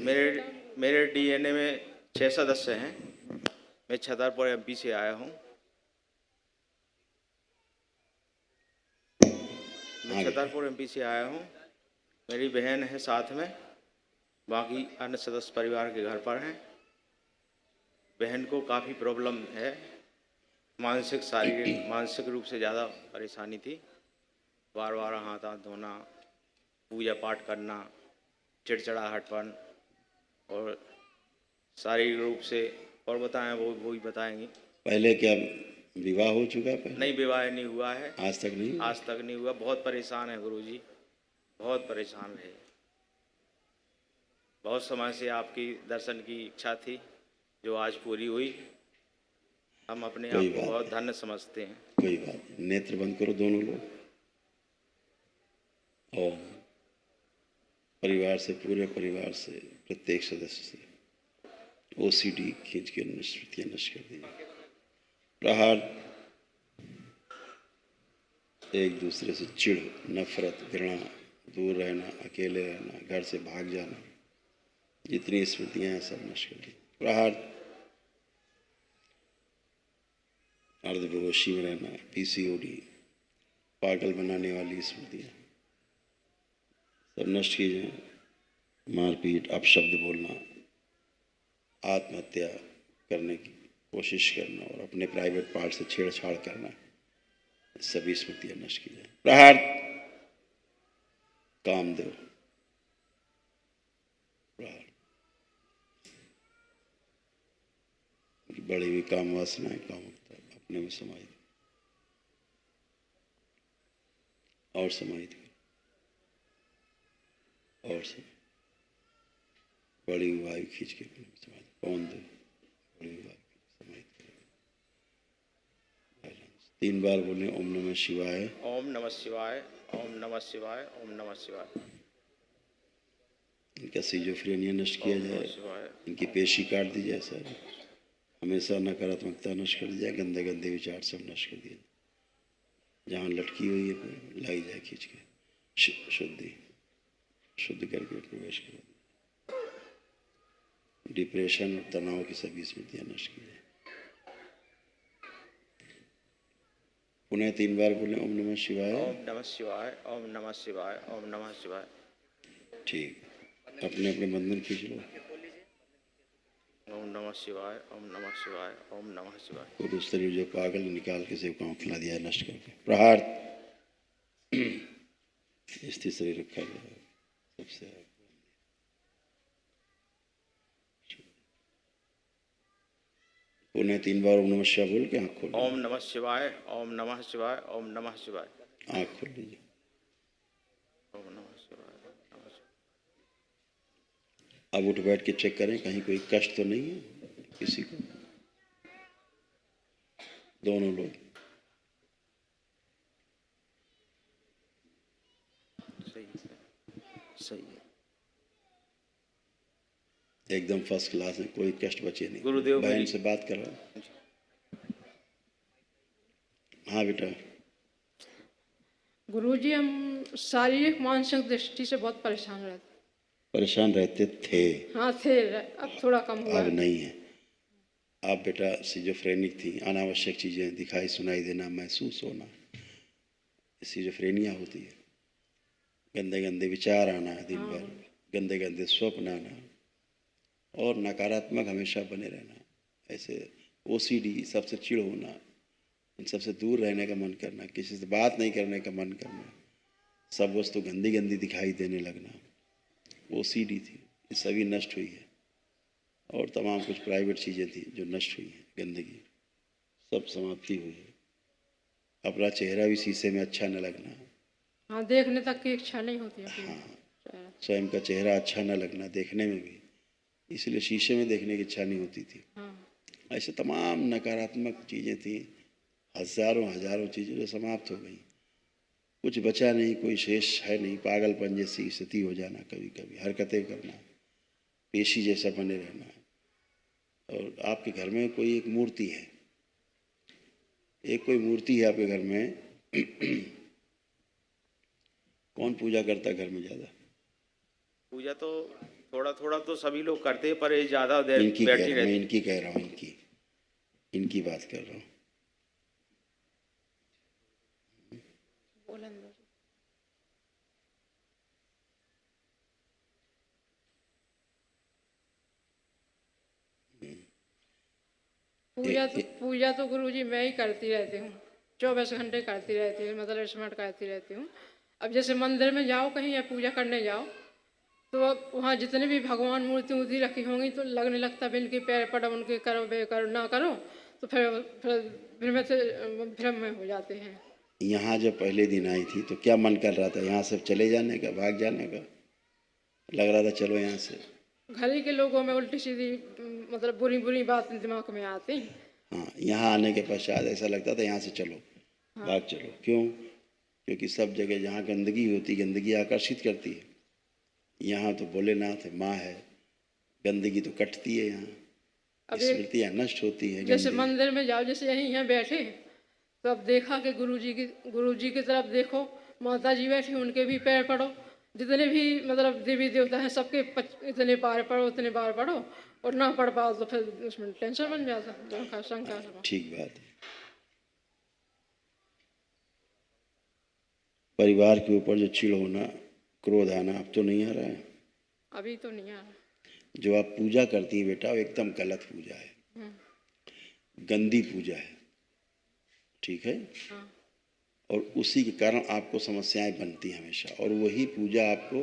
मेरे मेरे डीएनए में 6 सदस्य हैं। मैं छतरपुर एमपी से आया हूँ। छतरपुर एमपी से आया हूँ। मेरी बहन है साथ में, बाकी अन्य सदस्य परिवार के घर पर हैं। बहन को काफ़ी प्रॉब्लम है, मानसिक शारीरिक मानसिक रूप से ज़्यादा परेशानी थी। बार बार हाथ धोना, पूजा पाठ करना, चिड़चिड़ाहटपन और शारीरिक रूप से। और बताएं, वो ही बताएंगी। पहले क्या विवाह हो चुका है? पहले नहीं, विवाह नहीं हुआ है। आज तक नहीं? आज तक नहीं हुआ। बहुत परेशान है गुरुजी, बहुत परेशान रहे। बहुत समय से आपकी दर्शन की इच्छा थी, जो आज पूरी हुई। हम अपने आप को बहुत धन्य समझते हैं। कोई बात नहीं। नेत्र बंद करो दोनों लोग, और परिवार से, पूरे परिवार से, प्रत्येक सदस्य से ओसीडी खींच के स्मृतियां नष्ट कर दीजिए। प्रहार, एक दूसरे से चिढ़, नफरत, घृणा, दूर रहना, अकेले रहना, घर से भाग जाना, जितनी स्मृतियां हैं सब नष्ट कर दी। प्रहार, अर्धबेहोशी में रहना, पीसीओडी, पागल बनाने वाली स्मृतियां सब नष्ट की जाए। मारपीट, अपशब्द बोलना, आत्महत्या करने की कोशिश करना और अपने प्राइवेट पार्ट से छेड़छाड़ करना, सभी स्मृतियां नष्ट की जाए। प्रहार, कामदेव, प्रहार, बड़ी हुई काम वासनाएं, कामुकता अपने में समाहित और समाहित और समाहित। बड़ी हुई वायु खींच के अपने में समाहित। पवन दो, बड़ी हुई वायु समाहित करें। 3 बार बोले ओम नमः शिवाय, ओम नमः शिवाय, ओम नमः शिवाय, ओम नमः शिवाय। इनका सिजोफ्रेनिया नष्ट किया जाए, इनकी पेशी काट दी जाए सर। हमेशा नकारात्मकता नष्ट कर दी जाए, गंदे गंदे विचार सब नष्ट कर दिए। जहाँ लटकी हुई है लाई जाए खींच के, शुद्ध करके प्रवेश कर। डिप्रेशन और तनाव की सभी स्मृतियां नष्ट की जाए। पुनः 3 बार बोले ओम नमः शिवाय, ओम नमः शिवाय, ओम नमः शिवाय, ओम नमः शिवाय। ठीक, अपने अपने बंधन खींच लो। ओम नमः शिवाय, ओम नमः शिवाय, ओम नमः शिवाय। और दूसरी जो पागल निकाल के सेवकाओं खिला दिया नष्ट करके। प्रहार, स्थिर शरीर रखा गया सबसे। पुनः 3 बार ओम नमः शिवाय बोल के आँख खोल। ओम नमः शिवाय, ओम नमः शिवाय, ओम नमः शिवाय। आँख खोल लीजिए। ओम नमः शिवाय, नमः शिवाय। अब उठ बैठ के चेक करें कहीं कोई कष्ट तो नहीं है किसी को। दोनों लोग सही है, सही है, एकदम फर्स्ट क्लास है, कोई कष्ट बचे नहीं। गुरुदेव बहन से बात कर रहा हूँ। हाँ बेटा। गुरुजी, हम शारीरिक मानसिक दृष्टि से बहुत परेशान रहते थे। हाँ थे, अब थोड़ा कम हुआ। अब नहीं है। आप बेटा सिजोफ्रेनिक थी, अनावश्यक चीज़ें दिखाई सुनाई देना, महसूस होना, सिजोफ्रेनिया होती है। गंदे गंदे विचार आना दिन भर, गंदे गंदे स्वप्न आना और नकारात्मक हमेशा बने रहना, ऐसे ओसीडी, सबसे चिढ़ होना, इन सबसे दूर रहने का मन करना, किसी से बात नहीं करने का मन करना, सब वस्तु गंदी गंदी दिखाई देने लगना, ओसीडी थी, ये सभी नष्ट हुई है। और तमाम कुछ प्राइवेट चीज़ें थी जो नष्ट हुई हैं, गंदगी सब समाप्ति हुई है। अपना चेहरा भी शीशे में अच्छा न लगना, हाँ, देखने तक की इच्छा नहीं होती है। हाँ, स्वयं का चेहरा अच्छा न लगना देखने में भी, इसलिए शीशे में देखने की इच्छा नहीं होती थी। ऐसे तमाम नकारात्मक चीज़ें थी, हजारों हजारों चीज़ें जो समाप्त हो गई। कुछ बचा नहीं, कोई शेष है नहीं। पागलपन जैसी स्थिति हो जाना, कभी कभी हरकतें करना, पेशी जैसा बने रहना। और आपके घर में कोई एक मूर्ति है, एक कोई मूर्ति है आपके घर में। कौन पूजा करता है घर में ज़्यादा? पूजा तो थोड़ा थोड़ा तो सभी लोग करते हैं, पर ये ज़्यादा देर इनकी कह बैठी रहा हूँ, मैं रहती। इनकी कह रहा हूँ, इनकी बात कर रहा हूँ। बोलन दो। पूजा तो गुरुजी मैं ही करती रहती हूँ, 24 घंटे करती रहती हूँ, मतलब स्मरण करती रहती हूँ। अब जैसे मंदिर में जाओ कहीं या पूजा करने जाओ, तो अब वहाँ जितने भी भगवान मूर्ति वूर्ति रखी होंगी तो लगने लगता है इनके पैर पड़ो, उनके करो, बे करो, ना करो, तो भ्रम में हो जाते हैं। यहाँ जब पहले दिन आई थी तो क्या मन कर रहा था? यहाँ से चले जाने का, भाग जाने का? लग रहा था चलो यहाँ से। घर ही के लोगों में उल्टी सीधी मतलब बुरी बुरी बातें दिमाग में आती। हाँ, यहाँ आने के पश्चात ऐसा लगता था यहाँ से चलो, भाग चलो। क्यों? क्योंकि सब जगह जहाँ गंदगी होती, गंदगी आकर्षित करती है। यहाँ तो भोलेनाथ है, माँ है, गंदगी तो कटती है यहाँ, स्मृतियाँ नष्ट होती है। जैसे मंदिर में जाओ, जैसे यहीं यहाँ बैठे तो अब देखा कि गुरुजी की तरफ देखो, माता जी बैठी उनके भी पैर पड़ो, जितने भी मतलब देवी देवता हैं सबके इतने बार पढ़ो, उतने बार पढ़ो, और ना पढ़ पाओ तो फिर उसमें टेंशन बन जाता, शंका। ठीक बात है। परिवार के ऊपर जो चिढ़ होना, क्रोध आना अब तो नहीं आ रहा है? अभी तो नहीं आ रहा। जो आप पूजा करती हैं बेटा, वो एकदम गलत पूजा है, गंदी पूजा है, ठीक है? हाँ। और उसी के कारण आपको समस्याएं बनती हैं हमेशा। और वही पूजा आपको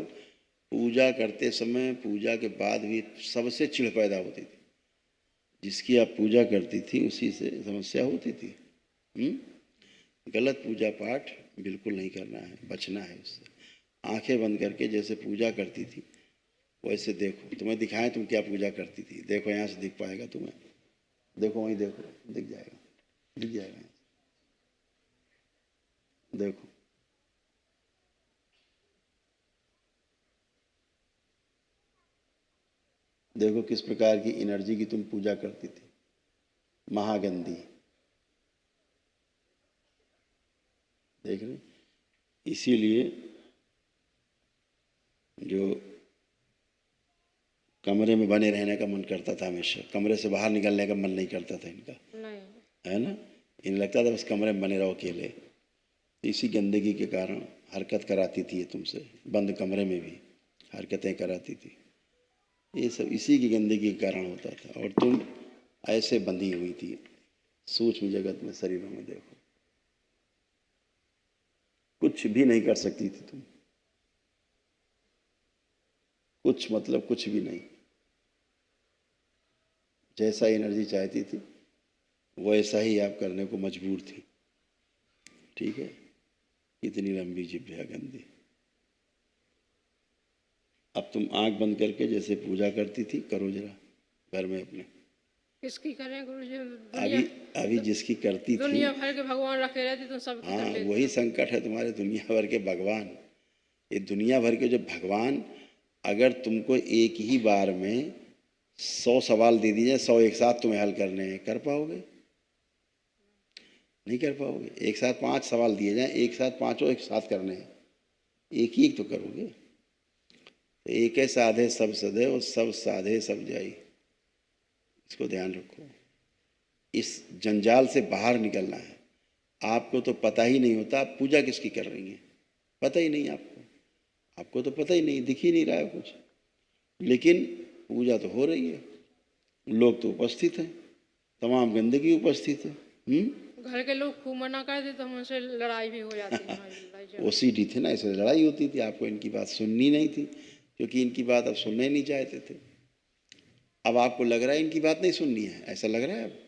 पूजा करते समय, पूजा के बाद भी सबसे चिढ़ पैदा होती थी। जिसकी आप पूजा करती थी उसी से समस्या होती थी। गलत पूजा पाठ बिल्कुल नहीं करना है, बचना है उससे। आंखें बंद करके जैसे पूजा करती थी वैसे देखो। तुम्हें दिखाएं तुम क्या पूजा करती थी? देखो, यहाँ से दिख पाएगा तुम्हें। देखो, वहीं देखो, दिख जाएगा, दिख जाएगा। देखो, देखो किस प्रकार की एनर्जी की तुम पूजा करती थी, महागंदी। देख रहे? इसीलिए जो कमरे में बने रहने का मन करता था हमेशा, कमरे से बाहर निकलने का मन नहीं करता था इनका, नहीं। है ना? इन्हें लगता था बस कमरे में बने रहो अकेले। इसी गंदगी के कारण हरकत कराती थी ये तुमसे, बंद कमरे में भी हरकतें कराती थी। ये सब इसी की गंदगी के कारण होता था। और तुम ऐसे बंधी हुई थी सूक्ष्म जगत में, शरीरों में। देखो, कुछ भी नहीं कर सकती थी तुम, कुछ मतलब कुछ भी नहीं। जैसा एनर्जी चाहती थी वैसा ही आप करने को मजबूर थी, ठीक है? इतनी लंबी जिभ्या गंदी। अब तुम आंख बंद करके जैसे पूजा करती थी करो जरा घर में अपने। किसकी करें गुरुजी? अभी जिसकी करती थी, दुनिया भर के भगवान रखे रहते तो सब। हाँ, वही संकट है तुम्हारे, दुनिया भर के भगवान। ये दुनिया भर के जो भगवान, अगर तुमको एक ही बार में 100 सवाल दे दिए, 100 एक साथ तुम्हें हल करने हैं, कर पाओगे? नहीं कर पाओगे। एक साथ 5 सवाल दिए जाएं, एक साथ पाँचों एक साथ करने हैं, एक ही तो करोगे। एक है साधे सब सधे और सब साधे सब जाई, इसको ध्यान रखो। इस जंजाल से बाहर निकलना है। आपको तो पता ही नहीं होता आप पूजा किसकी कर रही हैं, पता ही नहीं आपको तो पता ही नहीं, दिख ही नहीं रहा है कुछ, लेकिन पूजा तो हो रही है, लोग तो उपस्थित हैं, तमाम गंदगी उपस्थित है। घर के लोग खूब मना कर देते तो हमसे लड़ाई भी हो जाती है। ओसीडी थे ना, इसलिए लड़ाई होती थी। आपको इनकी बात सुननी नहीं थी, क्योंकि इनकी बात अब सुनने नहीं चाहते थे। अब आपको लग रहा है इनकी बात नहीं सुननी है, ऐसा लग रहा है। अब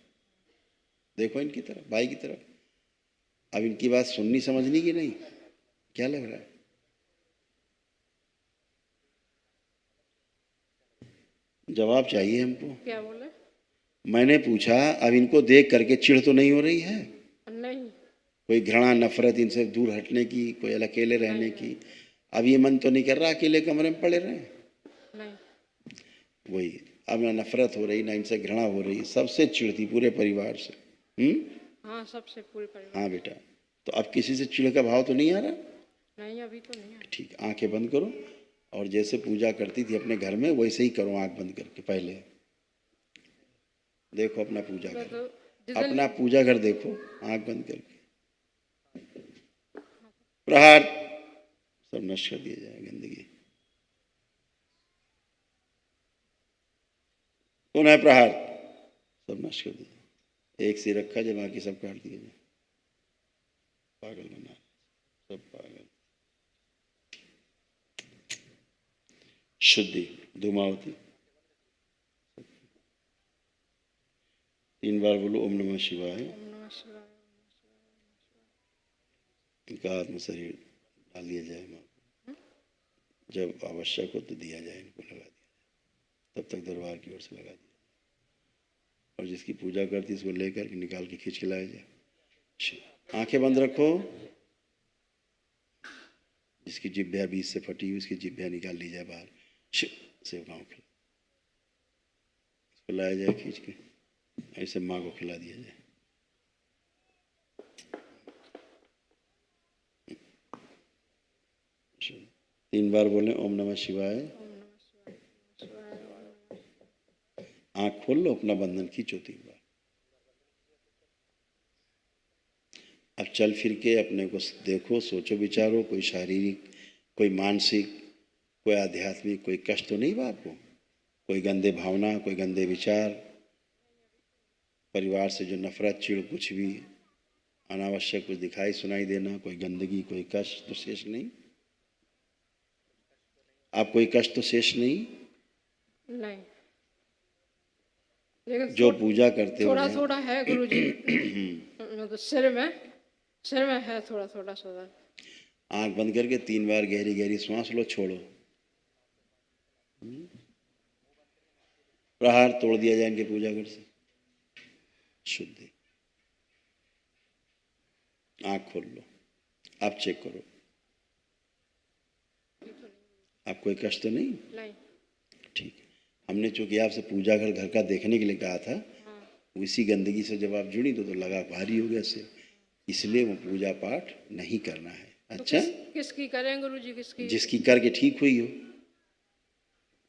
देखो इनकी तरफ, भाई की तरफ, अब इनकी बात सुननी समझनी की नहीं, क्या लग रहा है? जवाब चाहिए हमको। क्या बोले? मैंने पूछा, अब इनको देख करके चिढ़ तो नहीं हो रही है? नहीं। कोई घृणा नफरत इनसे दूर हटने की, कोई अकेले रहने की? अब ये मन तो नहीं कर रहा अकेले कमरे में पड़े रहें? नहीं। वही, अब ना नफरत हो रही, ना इनसे घृणा हो रही, सबसे चिढ़ती पूरे परिवार से। हाँ, सबसे पूरे परिवार। हाँ बेटा, तो अब किसी से चिढ़ का भाव तो नहीं आ रहा? नहीं, अभी तो नहीं। ठीक, आंखें बंद करो और जैसे पूजा करती थी अपने घर में वैसे ही करो, आंख बंद करके। पहले देखो अपना पूजा मैं घर, तो जितने अपना पूजा घर देखो आंख बंद करके। प्रहार, सब नष्ट कर दिया जाए गंदगी। पुनः प्रहार, सब नष्ट कर दिया। एक सिर रखा जाए, बाकी सब काट दिया जाए। पागल बना, सब पागल। शुद्धि, धूमावती। 3 बार बोलो ओम नमः शिवाय। ओम नमः शिवाय। इनका आत्म शरीर डाल दिया जाए माँ, जब आवश्यक हो तो दिया जाए, इनको लगा दिया जाए, तब तक दरबार की ओर से लगा दिया। और जिसकी पूजा करती है इसको लेकर के निकाल के खींच के लाया जाए। आंखें बंद रखो। जिसकी जिभ्या बीच से फटी हुई उसकी जिभ्या निकाल ली जाए बाहर। सेवकाओं खिला, इसको लाया जाए खींच के, ऐसे माँ को खिला दिया जाए। तीन बार बोले ओम नमः शिवाय। आंख खोल लो, अपना बंधन खींचो 3 बार। अब चल फिर के अपने को देखो, सोचो विचारो, कोई शारीरिक, कोई मानसिक, कोई आध्यात्मिक, कोई कष्ट तो नहीं बा आपको? कोई गंदे भावना, कोई गंदे विचार, परिवार से जो नफरत, चिड़, कुछ भी अनावश्यक कुछ दिखाई सुनाई देना, कोई गंदगी, कोई कष्ट तो शेष नहीं? आप कोई कष्ट तो शेष नहीं? नहीं, लेकिन जो पूजा करते हो थोड़ा थोड़ा है गुरुजी। मतलब सिर में है थोड़ा थोड़ा सा। आंख बंद करके 3 बार गहरी गहरी श्वास लो, छोड़ो। प्रहार तोड़ दिया जाए इनके पूजा घर से। शुद्धि। आंख खोल लो, आप चेक करो, आप कोई कष्ट तो नहीं? नहीं। ठीक है। हमने चूंकि आपसे पूजा घर का देखने के लिए कहा था, उसी गंदगी से जब आप जुड़ी तो लगा भारी हो गया सिर, इसलिए वो पूजा पाठ नहीं करना है। अच्छा, किसकी करें गुरुजी? किसकी? जिसकी करके ठीक हुई हो,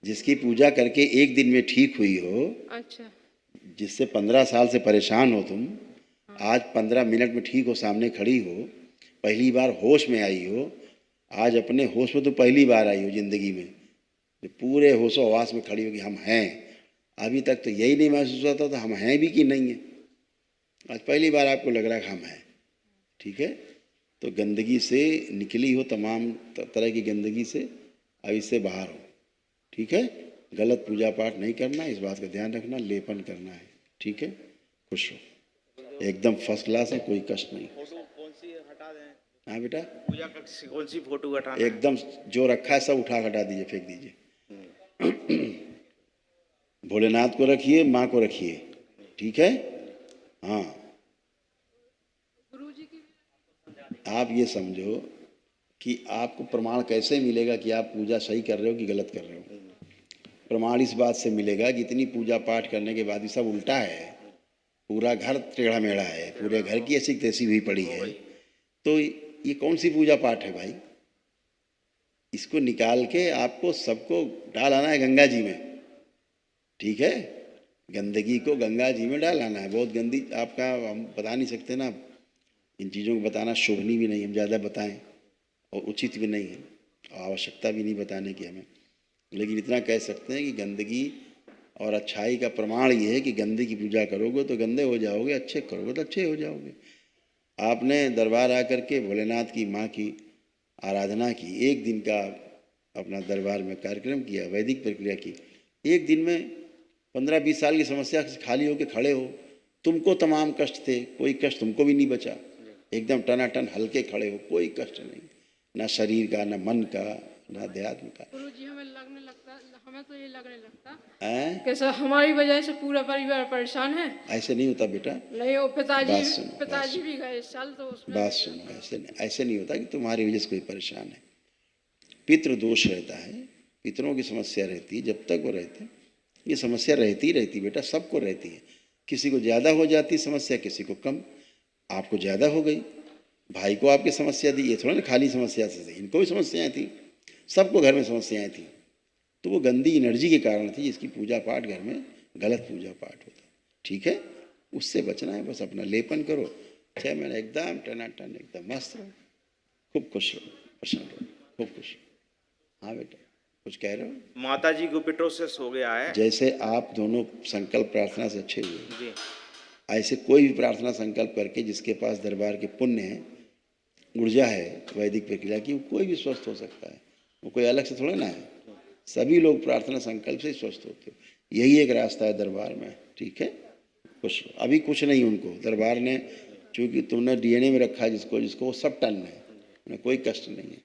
जिसकी पूजा करके एक दिन में ठीक हुई हो। अच्छा। जिससे 15 साल से परेशान हो तुम, आज 15 मिनट में ठीक हो, सामने खड़ी हो, पहली बार होश में आई हो। आज अपने होश में तो पहली बार आई हो जिंदगी में, जो पूरे होशो हवास में खड़ी हो कि हम हैं। अभी तक तो यही नहीं महसूस होता था हम हैं भी कि नहीं है। आज पहली बार आपको लग रहा है कि हम हैं। ठीक है, तो गंदगी से निकली हो, तमाम तरह की गंदगी से अब इससे बाहर हो। ठीक है, गलत पूजा पाठ नहीं करना, इस बात का ध्यान रखना, लेपन करना है। ठीक है, खुश हो, एकदम फर्स्ट क्लास है, कोई कष्ट नहीं। फोटो कौन सी हटा दें? हाँ बेटा, पूजा कक्ष से कौन सी फोटो हटाना है? एकदम जो रखा है सब उठा हटा दीजिए, फेंक दीजिए। भोलेनाथ को रखिए, माँ को रखिए। ठीक है, हाँ। गुरुजी की आप ये समझो कि आपको प्रमाण कैसे मिलेगा कि आप पूजा सही कर रहे हो कि गलत कर रहे हो? प्रमाण इस बात से मिलेगा कि इतनी पूजा पाठ करने के बाद भी सब उल्टा है, पूरा घर टेढ़ा मेढ़ा है, पूरे घर की ऐसी तैसी हुई पड़ी है, तो ये कौन सी पूजा पाठ है भाई? इसको निकाल के आपको सबको डाल आना है गंगा जी में। ठीक है, गंदगी को गंगा जी में डाल आना है। बहुत गंदी, आपका हम बता नहीं सकते ना, इन चीज़ों को बताना शोभनीय भी नहीं, हम ज़्यादा बताएं और उचित भी नहीं है, आवश्यकता भी नहीं बताने की हमें। लेकिन इतना कह सकते हैं कि गंदगी और अच्छाई का प्रमाण ये है कि गंदे की पूजा करोगे तो गंदे हो जाओगे, अच्छे करोगे तो अच्छे हो जाओगे। आपने दरबार आकर के भोलेनाथ की माँ की आराधना की, एक दिन का अपना दरबार में कार्यक्रम किया, वैदिक प्रक्रिया की, एक दिन में 15-20 साल की समस्या से खाली होकर खड़े हो। तुमको तमाम कष्ट थे, कोई कष्ट तुमको भी नहीं बचा, एकदम टनाटन हल्के खड़े हो, कोई कष्ट नहीं, ना शरीर का, ना मन का, ना अध्यात्म का। गुरुजी हमें लगने लगता, हमें तो ये लगने लगता हैं? कैसा हमारी वजह से पूरा परिवार परेशान है। ऐसे नहीं होता बेटा, नहीं, वो बात सुनो, पिताजी भी गए इस साल, तो उसमें बात सुनो, ऐसे नहीं होता कि तुम्हारी वजह से कोई परेशान है। पितृ दोष रहता है, पितरों की समस्या रहती है, जब तक वो रहते ये समस्या रहती ही रहती बेटा, सबको रहती है। किसी को ज़्यादा हो जाती समस्या, किसी को कम। आपको ज़्यादा हो गई, भाई को आपकी समस्या दी, ये थोड़ा ना खाली समस्या से थी, इनको भी समस्याएं थी। सबको घर में समस्याएं थी, तो वो गंदी एनर्जी के कारण थी जिसकी पूजा पाठ घर में गलत पूजा पाठ होता। ठीक है, उससे बचना है, बस अपना लेपन करो, 6 महीने एकदम टनाटन एकदम मस्त रहो, खूब खुश रहो, प्रसन्न रहो, खूब खुश रहो। हाँ बेटा, कुछ कह रहे हो? माता जी को पिटोसिस हो गया है जैसे आप दोनों संकल्प प्रार्थना से अच्छे हुए, जी। ऐसे कोई भी प्रार्थना संकल्प करके जिसके पास दरबार के पुण्य है, ऊर्जा है वैदिक प्रक्रिया की, वो कोई भी स्वस्थ हो सकता है, वो कोई अलग से थोड़ा ना है। सभी लोग प्रार्थना संकल्प से ही स्वस्थ होते हो, यही एक रास्ता है दरबार में। ठीक है, खुश रहो। अभी कुछ नहीं उनको, दरबार ने चूंकि तुमने डीएनए में रखा है जिसको जिसको वो सब टन है, उन्हें कोई कष्ट नहीं है।